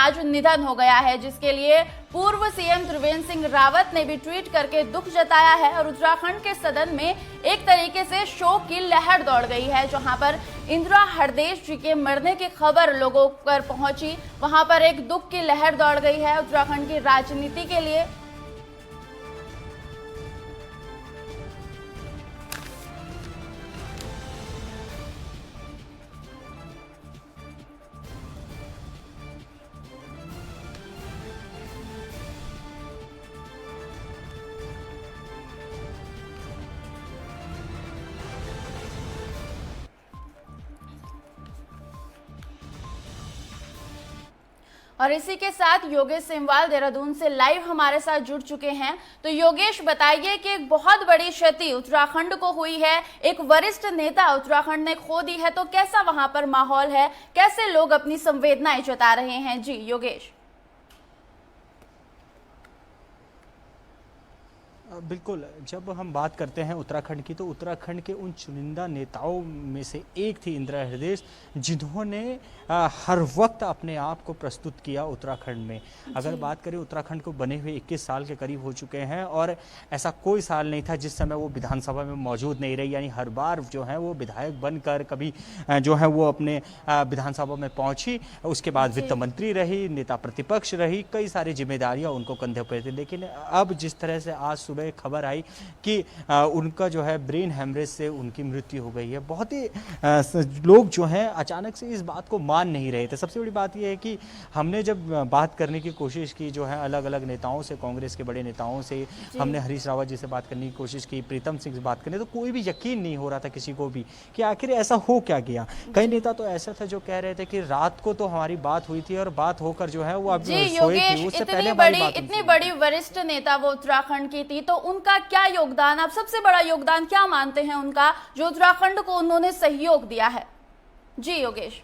आज निधन हो गया है, जिसके लिए पूर्व सीएम त्रिवेंद्र सिंह रावत ने भी ट्वीट करके दुख जताया है। और उत्तराखंड के सदन में एक तरीके से शोक की लहर दौड़ गई है। जहां पर इंदिरा हृदयेश जी के मरने की खबर लोगों पर पहुंची, वहां पर एक दुख की लहर दौड़ गई है उत्तराखंड की राजनीति के लिए। और इसी के साथ योगेश सेमवाल देहरादून से लाइव हमारे साथ जुड़ चुके हैं। तो योगेश, बताइए कि एक बहुत बड़ी क्षति उत्तराखंड को हुई है, एक वरिष्ठ नेता उत्तराखंड ने खो दी है, तो कैसा वहां पर माहौल है, कैसे लोग अपनी संवेदनाएं जता रहे हैं? जी योगेश। बिल्कुल, जब हम बात करते हैं उत्तराखंड की, तो उत्तराखंड के उन चुनिंदा नेताओं में से एक थी इंदिरा हृदयेश, जिन्होंने हर वक्त अपने आप को प्रस्तुत किया उत्तराखंड में। अगर बात करें, उत्तराखंड को बने हुए 21 साल के करीब हो चुके हैं और ऐसा कोई साल नहीं था जिस समय वो विधानसभा में मौजूद नहीं रही। यानी हर बार जो है वो विधायक बनकर कभी जो है वो अपने विधानसभा में पहुंची, उसके बाद वित्त मंत्री रही, नेता प्रतिपक्ष रही, कई सारी जिम्मेदारियां उनको कंधे पर थी। लेकिन अब जिस तरह से आज सुबह खबर आई कि उनका जो है ब्रेन हेमरेज से उनकी मृत्यु हो गई है, बहुत ही लोग जो हैं अचानक से इस बात को मान नहीं रहे थे। सबसे बड़ी बात यह है कि हमने जब बात करने की कोशिश की जो है अलग अलग नेताओं से, कांग्रेस के बड़े नेताओं से, हमने हरीश रावत जी से बात करने की कोशिश की, प्रीतम सिंह से बात करने, तो कोई भी यकीन नहीं हो रहा था किसी को भी कि आखिर ऐसा हो क्या गया। कई नेता तो ऐसा था जो कह रहे थे कि रात को तो हमारी बात हुई थी और बात होकर जो है वो अब सोए थे, उससे पहले इतनी बड़ी वरिष्ठ नेता वो उत्तराखंड की थी, तो उनका क्या योगदान, आप सबसे बड़ा योगदान क्या मानते हैं उनका, जो उत्तराखंड को उन्होंने सहयोग दिया है? जी योगेश।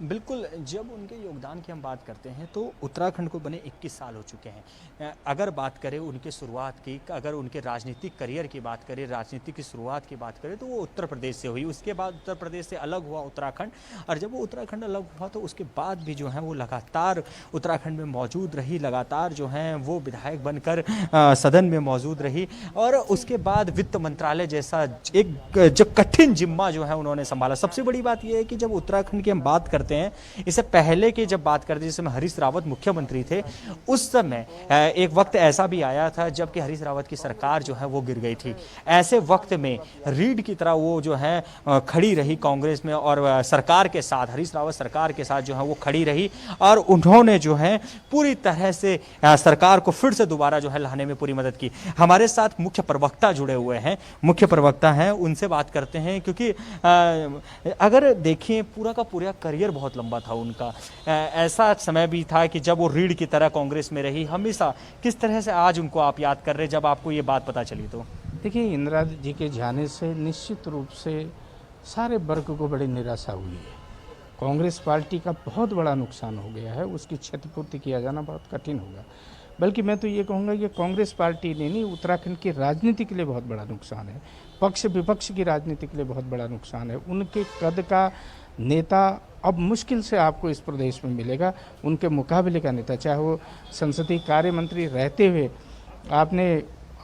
बिल्कुल, जब उनके योगदान की हम बात करते हैं तो उत्तराखंड को बने 21 साल हो चुके हैं। अगर बात करें उनके शुरुआत की, अगर उनके राजनीतिक करियर की बात करें, राजनीति की शुरुआत की बात करें, तो वो उत्तर प्रदेश से हुई। उसके बाद उत्तर प्रदेश से अलग हुआ उत्तराखंड, और जब वो उत्तराखंड अलग हुआ तो उसके बाद भी जो है वो लगातार उत्तराखंड में मौजूद रही, लगातार जो है वो विधायक बनकर सदन में मौजूद रही। और उसके बाद वित्त मंत्रालय जैसा एक जो कठिन जिम्मा जो है उन्होंने संभाला। सबसे बड़ी बात यह है कि जब उत्तराखंड की हम बात करते हैं, इससे पहले की जब बात करते हैं, जिस समय हरीश रावत मुख्यमंत्री थे, उस समय एक वक्त ऐसा भी आया था जबकि हरीश रावत की सरकार जो है वो गिर गई थी। ऐसे वक्त में रीढ़ की तरह वो जो है खड़ी रही कांग्रेस में, और सरकार के साथ, हरीश रावत सरकार के साथ जो है वो खड़ी रही, और उन्होंने जो है पूरी तरह से सरकार को फिर से दोबारा जो है लाने में पूरी मदद की। हमारे साथ मुख्य प्रवक्ता जुड़े हुए हैं, मुख्य प्रवक्ता हैं, उनसे बात करते हैं, क्योंकि अगर देखें पूरा का पूरा करियर बहुत लंबा था उनका। ऐसा समय भी था कि जब वो रीढ़ की तरह कांग्रेस में रही हमेशा। किस तरह से आज उनको आप याद कर रहे हैं जब आपको ये बात पता चली? तो देखिए, इंदिरा जी के जाने से निश्चित रूप से सारे वर्ग को बड़ी निराशा हुई है। कांग्रेस पार्टी का बहुत बड़ा नुकसान हो गया है, उसकी क्षतिपूर्ति किया जाना बहुत कठिन होगा। बल्कि मैं तो ये कहूँगा कि कांग्रेस पार्टी ने नहीं, उत्तराखंड की राजनीति के लिए बहुत बड़ा नुकसान है, पक्ष विपक्ष की राजनीति के लिए बहुत बड़ा नुकसान है। उनके कद का नेता अब मुश्किल से आपको इस प्रदेश में मिलेगा, उनके मुकाबले का नेता, चाहे वो संसदीय कार्य मंत्री रहते हुए आपने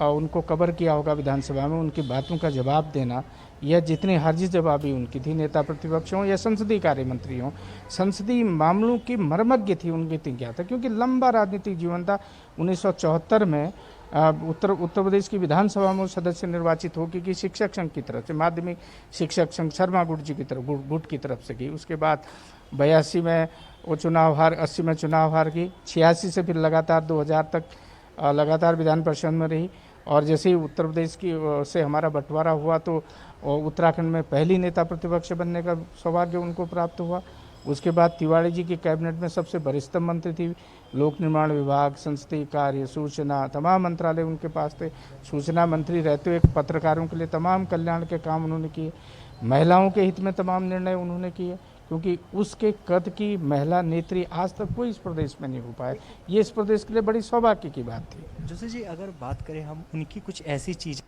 उनको कवर किया होगा विधानसभा में, उनकी बातों का जवाब देना, या जितनी हार्जी जवाबी उनकी थी, नेता प्रतिपक्ष हों या संसदीय कार्य मंत्री हों, संसदीय मामलों की मर्मज्ञ थी उनकी क्या था, क्योंकि लंबा राजनीतिक जीवन था। 1974 में उत्तर प्रदेश की विधानसभा में सदस्य निर्वाचित हो कि शिक्षक संघ की तरफ से, माध्यमिक शिक्षक संघ शर्मा गुट जी की तरफ, गुट की तरफ से की। उसके बाद 82 में वो चुनाव हार, 80 में चुनाव हार की, 86 से फिर लगातार 2000 तक लगातार विधान परिषद में रही। और जैसे ही उत्तर प्रदेश की से हमारा बंटवारा हुआ तो उत्तराखंड में पहली नेता प्रतिपक्ष बनने का सौभाग्य उनको प्राप्त हुआ। उसके बाद तिवारी जी की कैबिनेट में सबसे वरिष्ठ मंत्री थी, लोक निर्माण विभाग, संसदीय कार्य, सूचना, तमाम मंत्रालय उनके पास थे। सूचना मंत्री रहते हुए पत्रकारों के लिए तमाम कल्याण के काम उन्होंने किए, महिलाओं के हित में तमाम निर्णय उन्होंने किए, क्योंकि उसके कद की महिला नेत्री आज तक कोई इस प्रदेश में नहीं हो पाए। ये इस प्रदेश के लिए बड़ी सौभाग्य की बात थी। जोशी जी, अगर बात करें हम उनकी कुछ ऐसी चीज़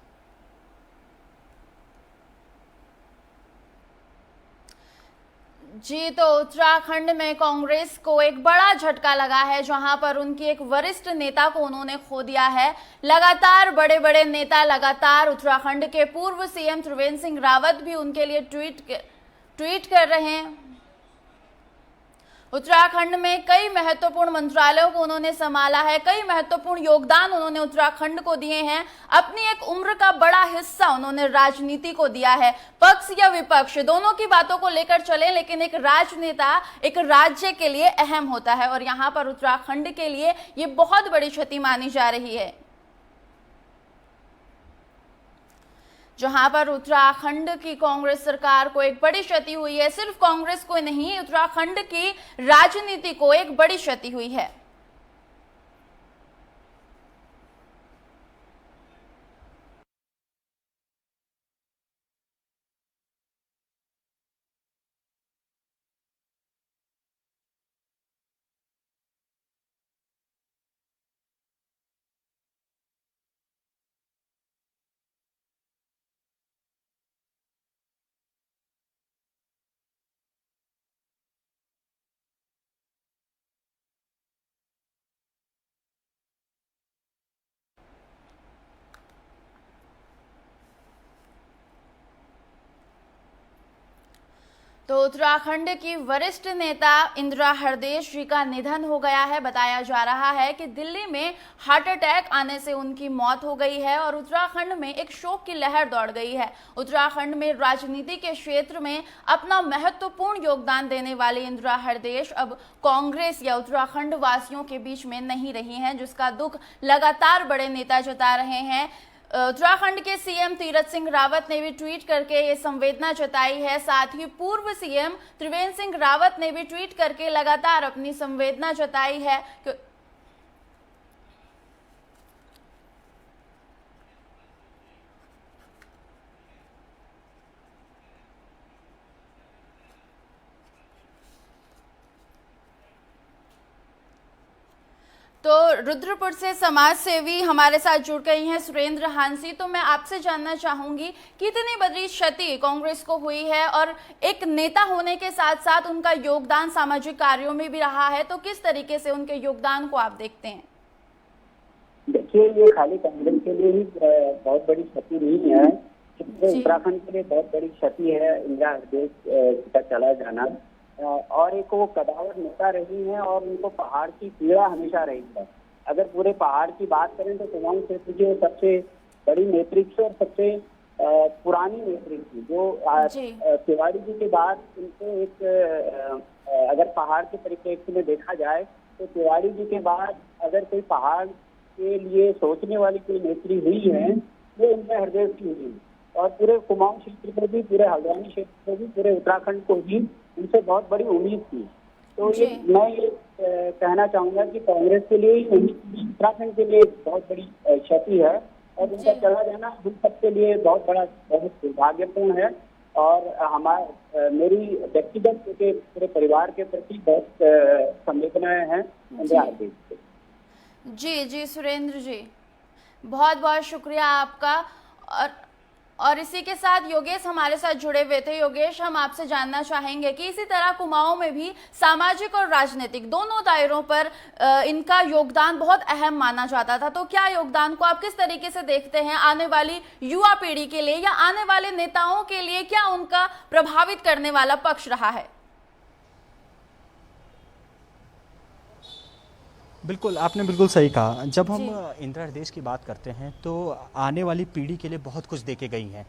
जी, तो उत्तराखंड में कांग्रेस को एक बड़ा झटका लगा है, जहां पर उनकी एक वरिष्ठ नेता को उन्होंने खो दिया है। लगातार बड़े बड़े नेता, लगातार उत्तराखंड के पूर्व सीएम त्रिवेंद्र सिंह रावत भी उनके लिए ट्वीट कर रहे हैं। उत्तराखंड में कई महत्वपूर्ण मंत्रालयों को उन्होंने संभाला है, कई महत्वपूर्ण योगदान उन्होंने उत्तराखंड को दिए हैं। अपनी एक उम्र का बड़ा हिस्सा उन्होंने राजनीति को दिया है। पक्ष या विपक्ष दोनों की बातों को लेकर चले, लेकिन एक राजनेता एक राज्य के लिए अहम होता है, और यहाँ पर उत्तराखंड के लिए ये बहुत बड़ी क्षति मानी जा रही है। जहां पर उत्तराखंड की कांग्रेस सरकार को एक बड़ी क्षति हुई है। सिर्फ कांग्रेस को नहीं, उत्तराखंड की राजनीति को एक बड़ी क्षति हुई है। तो उत्तराखंड की वरिष्ठ नेता इंदिरा हृदयेश जी का निधन हो गया है। बताया जा रहा है कि दिल्ली में हार्ट अटैक आने से उनकी मौत हो गई है और उत्तराखंड में एक शोक की लहर दौड़ गई है। उत्तराखंड में राजनीति के क्षेत्र में अपना महत्वपूर्ण योगदान देने वाली इंदिरा हृदयेश अब कांग्रेस या उत्तराखंड वासियों के बीच में नहीं रही हैं, जिसका दुख लगातार बड़े नेता जता रहे हैं। उत्तराखंड के सीएम तीरथ सिंह रावत ने भी ट्वीट करके ये संवेदना जताई है। साथ ही पूर्व सीएम त्रिवेंद्र सिंह रावत ने भी ट्वीट करके लगातार अपनी संवेदना जताई है। तो रुद्रपुर से समाज सेवी हमारे साथ जुड़ गई हैं सुरेंद्र हांसी। तो मैं आपसे जानना चाहूंगी कि इतनी बड़ी क्षति कांग्रेस को हुई है और एक नेता होने के साथ साथ उनका योगदान सामाजिक कार्यों में भी रहा है, तो किस तरीके से उनके योगदान को आप देखते हैं? देखिए, ये खाली कांग्रेस के लिए ही बहुत बड़ी क्षति नहीं है, उत्तराखंड के लिए बहुत बड़ी क्षति है इंदिरा हृदयेश का चला जाना। और एक वो कदावर नेता रही हैं और उनको पहाड़ की पीड़ा हमेशा रही है। अगर पूरे पहाड़ की बात करें तो कुमाऊं क्षेत्र की सबसे बड़ी नेतृत्व और सबसे पुरानी नेतृत्व जो तिवारी जी के बाद उनको एक अगर पहाड़ के परिप्रेक्ष्य में देखा जाए तो तिवारी जी के बाद अगर कोई पहाड़ के लिए सोचने वाली कोई नेत्री हुई है वो इंदिरा हृदयेश की हुई, और पूरे कुमाऊं क्षेत्र को भी, पूरे हल्द्वानी क्षेत्र को भी, पूरे उत्तराखंड को भी उनसे बहुत बड़ी उम्मीद थी। तो ये मैं ये कहना चाहूंगा कि कांग्रेस के लिए ही उत्तराखंड के लिए बहुत बड़ी क्षति है, और उनका चला जाना हम सबके लिए बहुत बड़ा, बहुत दुर्भाग्यपूर्ण है। और मेरी व्यक्तिगत के पूरे परिवार के प्रति बहुत संवेदनाएं हैं इंदिरा हृदयेश से। जी सुरेंद्र जी, बहुत बहुत शुक्रिया आपका। और इसी के साथ योगेश हमारे साथ जुड़े हुए थे। योगेश, हम आपसे जानना चाहेंगे कि इसी तरह कुमाऊं में भी सामाजिक और राजनीतिक दोनों दायरों पर इनका योगदान बहुत अहम माना जाता था, तो क्या योगदान को आप किस तरीके से देखते हैं? आने वाली युवा पीढ़ी के लिए या आने वाले नेताओं के लिए क्या उनका प्रभावित करने वाला पक्ष रहा है? बिल्कुल, आपने बिल्कुल सही कहा। जब हम इंदिरा हृदयेश की बात करते हैं तो आने वाली पीढ़ी के लिए बहुत कुछ देके गई हैं।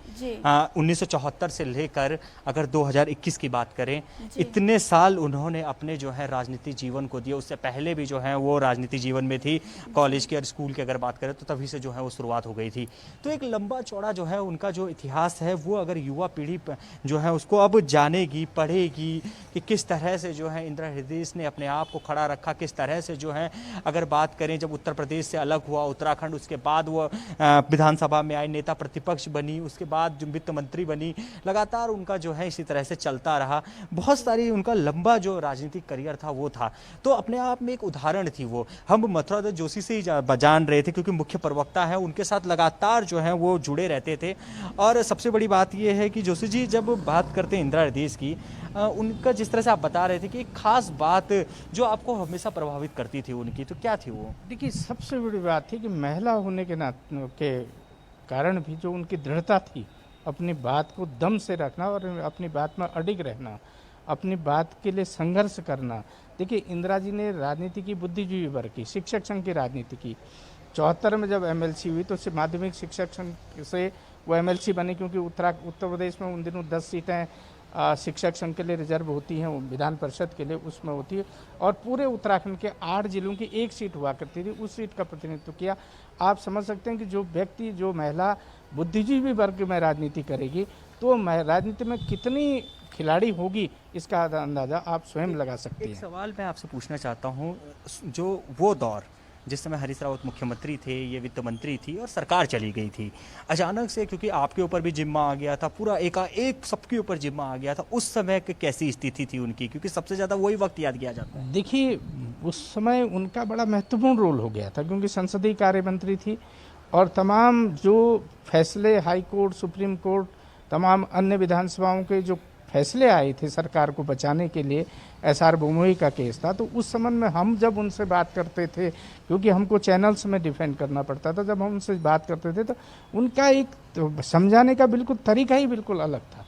1974 से लेकर अगर 2021 की बात करें, इतने साल उन्होंने अपने जो है राजनीति जीवन को दिया। उससे पहले भी जो है वो राजनीति जीवन में थी, कॉलेज के और स्कूल की अगर बात करें तो तभी से जो है वो शुरुआत हो गई थी। तो एक लंबा चौड़ा जो है उनका जो इतिहास है वो अगर युवा पीढ़ी जो है उसको अब जानेगी, पढ़ेगी कि किस तरह से जो है इंदिरा हृदयेश ने अपने आप को खड़ा रखा, किस तरह से जो है अगर बात करें जब उत्तर प्रदेश से अलग हुआ उत्तराखंड, उसके बाद वो विधानसभा में आई, नेता प्रतिपक्ष बनी, उसके बाद जो वित्त मंत्री बनी, लगातार उनका जो है इसी तरह से चलता रहा। बहुत सारी उनका लंबा जो राजनीतिक करियर था वो था, तो अपने आप में एक उदाहरण थी वो। हम मथुरा जोशी से ही जान रहे थे क्योंकि मुख्य प्रवक्ता है, उनके साथ लगातार जो है वो जुड़े रहते थे। और सबसे बड़ी बात ये है कि जोशी जी जब बात करते हैं इंदिरा हृदयेश की, उनका जिस तरह से आप बता रहे थे कि एक खास बात जो आपको हमेशा प्रभावित करती थी उनकी, तो क्या थी वो? देखिए, सबसे बड़ी बात थी कि महिला होने के कारण भी जो उनकी दृढ़ता थी, अपनी बात को दम से रखना और अपनी बात में अडिग रहना, अपनी बात के लिए संघर्ष करना। देखिए, इंदिरा जी ने राजनीति की बुद्धिजीवी वर्ग की, शिक्षक संघ की राजनीति की। 74 में जब एमएलसी हुई तो माध्यमिक शिक्षक संघ से वो एमएलसी बने, क्योंकि उत्तर प्रदेश में उन दिनों 10 सीटें शिक्षक संघ के लिए रिजर्व होती हैं, विधान परिषद के लिए उसमें होती है, और पूरे उत्तराखंड के 8 जिलों की एक सीट हुआ करती थी, उस सीट का प्रतिनिधित्व किया। आप समझ सकते हैं कि जो महिला बुद्धिजीवी वर्ग में राजनीति करेगी तो राजनीति में कितनी खिलाड़ी होगी, इसका अंदाजा आप स्वयं लगा सकते हैं। एक सवाल मैं आपसे पूछना चाहता हूँ, जो वो दौर जिस समय हरीश रावत मुख्यमंत्री थे, ये वित्त मंत्री थी और सरकार चली गई थी, अचानक से क्योंकि आपके ऊपर भी जिम्मा आ गया था, पूरा एकाएक सबके ऊपर जिम्मा आ गया था, उस समय कैसी स्थिति थी उनकी? क्योंकि सबसे ज़्यादा वही वक्त याद किया जाता है। देखिए, उस समय उनका बड़ा महत्वपूर्ण रोल हो गया था, क्योंकि संसदीय कार्य मंत्री थी और तमाम जो फैसले हाई कोर्ट, सुप्रीम कोर्ट, तमाम अन्य विधानसभाओं के जो फैसले आए थे सरकार को बचाने के लिए, एसआर बोमोई का केस था, तो उस समय में हम जब उनसे बात करते थे, क्योंकि हमको चैनल्स में डिफेंड करना पड़ता था, जब हम उनसे बात करते थे तो उनका एक समझाने का बिल्कुल तरीका ही बिल्कुल अलग था,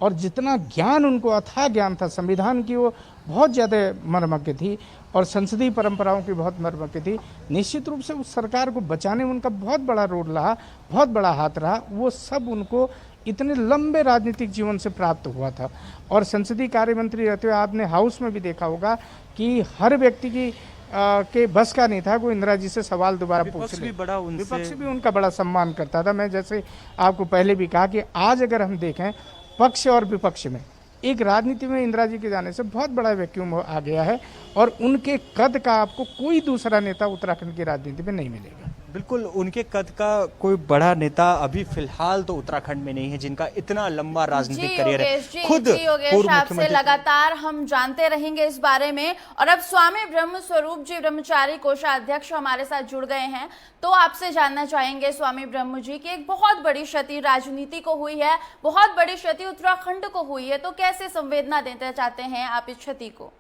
और जितना ज्ञान उनको, अथाह ज्ञान था संविधान की, वो बहुत ज़्यादा मर्मज्ञ थी और संसदीय परंपराओं की बहुत मर्मज्ञ थी। निश्चित रूप से उस सरकार को बचाने में उनका बहुत बड़ा रोल रहा, बहुत बड़ा हाथ रहा। वो सब उनको इतने लंबे राजनीतिक जीवन से प्राप्त हुआ था। और संसदीय कार्य मंत्री रहते हुए आपने हाउस में भी देखा होगा कि हर व्यक्ति की के बस का नहीं था कोई इंदिरा जी से सवाल दोबारा पूछ ले। विपक्ष भी उनका बड़ा सम्मान करता था। मैं जैसे आपको पहले भी कहा कि आज अगर हम देखें पक्ष और विपक्ष में, एक राजनीति में इंदिरा जी के जाने से बहुत बड़ा वैक्यूम आ गया है, और उनके कद का आपको कोई दूसरा नेता उत्तराखंड की राजनीति में नहीं मिलेगा। बिल्कुल, उनके कद का कोई बड़ा नेता अभी फिलहाल तो उत्तराखंड में नहीं है जिनका इतना लंबा राजनीतिक करियर है। खुद योगेश, आपसे लगातार हम जानते रहेंगे इस बारे में। और अब स्वामी ब्रह्म स्वरूप जी ब्रह्मचारी कोषाध्यक्ष हमारे साथ जुड़ गए हैं, तो आपसे जानना चाहेंगे स्वामी ब्रह्म जी की एक बहुत बड़ी क्षति राजनीति को हुई है, बहुत बड़ी क्षति उत्तराखंड को हुई है, तो कैसे संवेदना देना चाहते हैं आप इस क्षति को?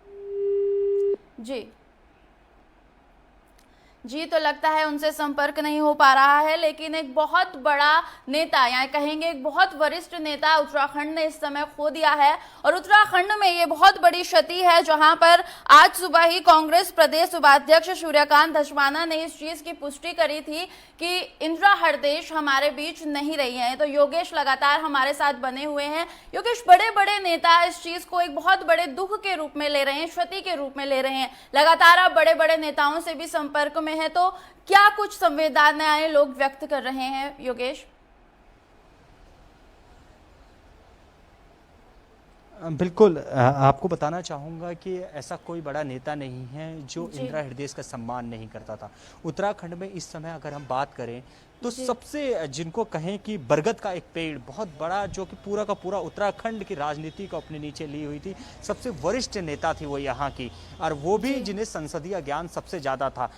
जी, तो लगता है उनसे संपर्क नहीं हो पा रहा है, लेकिन एक बहुत बड़ा नेता, या कहेंगे एक बहुत वरिष्ठ नेता उत्तराखंड ने इस समय खो दिया है। और उत्तराखंड में ये बहुत बड़ी क्षति है, जहां पर आज सुबह ही कांग्रेस प्रदेश उपाध्यक्ष सूर्यकांत धस्माना ने इस चीज की पुष्टि करी थी कि इंदिरा हृदयेश हमारे बीच नहीं रही है। तो योगेश लगातार हमारे साथ बने हुए हैं। योगेश, बड़े बड़े नेता इस चीज को एक बहुत बड़े दुख के रूप में ले रहे हैं, क्षति के रूप में ले रहे हैं। लगातार आप बड़े बड़े नेताओं से भी संपर्क में है, तो क्या कुछ संवेदनाएं लोग व्यक्त कर रहे हैं योगेश? बिल्कुल, आपको बताना चाहूँगा कि ऐसा कोई बड़ा नेता नहीं है जो इंदिरा हृदयेश का सम्मान नहीं करता था। उत्तराखंड में इस समय अगर हम बात करें तो सबसे जिनको कहें कि बरगद का एक पेड़ बहुत बड़ा, जो कि पूरा का पूरा उत्तराखंड की राजनीति को अपने नीचे ली हुई थी, सबसे वरिष्ठ नेता थी वो यहाँ की, और वो भी जिन्हें संसदीय ज्ञान सबसे ज़्यादा था।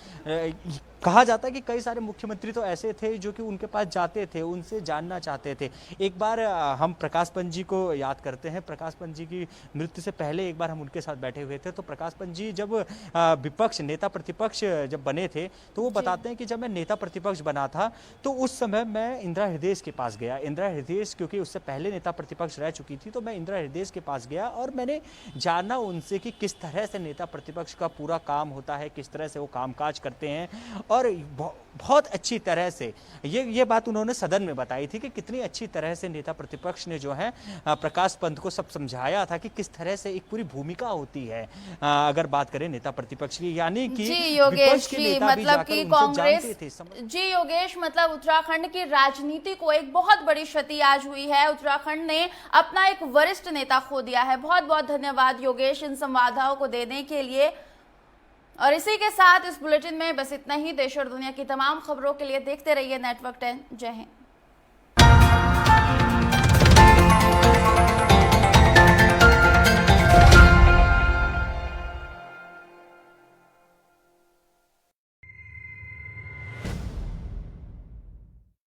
कहा जाता है कि कई सारे मुख्यमंत्री तो ऐसे थे जो कि उनके पास जाते थे, उनसे जानना चाहते थे। एक बार हम प्रकाश पंत जी को याद करते हैं, प्रकाश पंत जी की मृत्यु से पहले एक बार हम उनके साथ बैठे हुए थे, तो प्रकाश पंत जी जब विपक्ष नेता प्रतिपक्ष जब बने थे तो वो बताते हैं कि जब मैं नेता प्रतिपक्ष बना था तो उस समय मैं इंदिरा हृदयेश के पास गया। इंदिरा हृदयेश क्योंकि उससे पहले नेता प्रतिपक्ष रह चुकी थी, तो मैं इंदिरा हृदयेश के पास गया और मैंने जाना उनसे कि किस तरह से नेता प्रतिपक्ष का पूरा काम होता है, किस तरह से वो कामकाज करते हैं। और बहुत अच्छी तरह से ये बात उन्होंने सदन में बताई थी कि कितनी अच्छी तरह से नेता प्रतिपक्ष ने जो है प्रकाश पंत को सब समझाया था कि किस तरह से एक पूरी भूमिका होती है अगर बात करें नेता प्रतिपक्ष की, यानी कि योगेश जी, मतलब कि कांग्रेस, जी योगेश, मतलब उत्तराखंड की राजनीति को एक बहुत बड़ी क्षति आज हुई है। उत्तराखंड ने अपना एक वरिष्ठ नेता खो दिया है। बहुत बहुत धन्यवाद योगेश इन संवादों को देने के लिए। और इसी के साथ इस बुलेटिन में बस इतना ही। देश और दुनिया की तमाम खबरों के लिए देखते रहिए नेटवर्क 10। जय हिंद।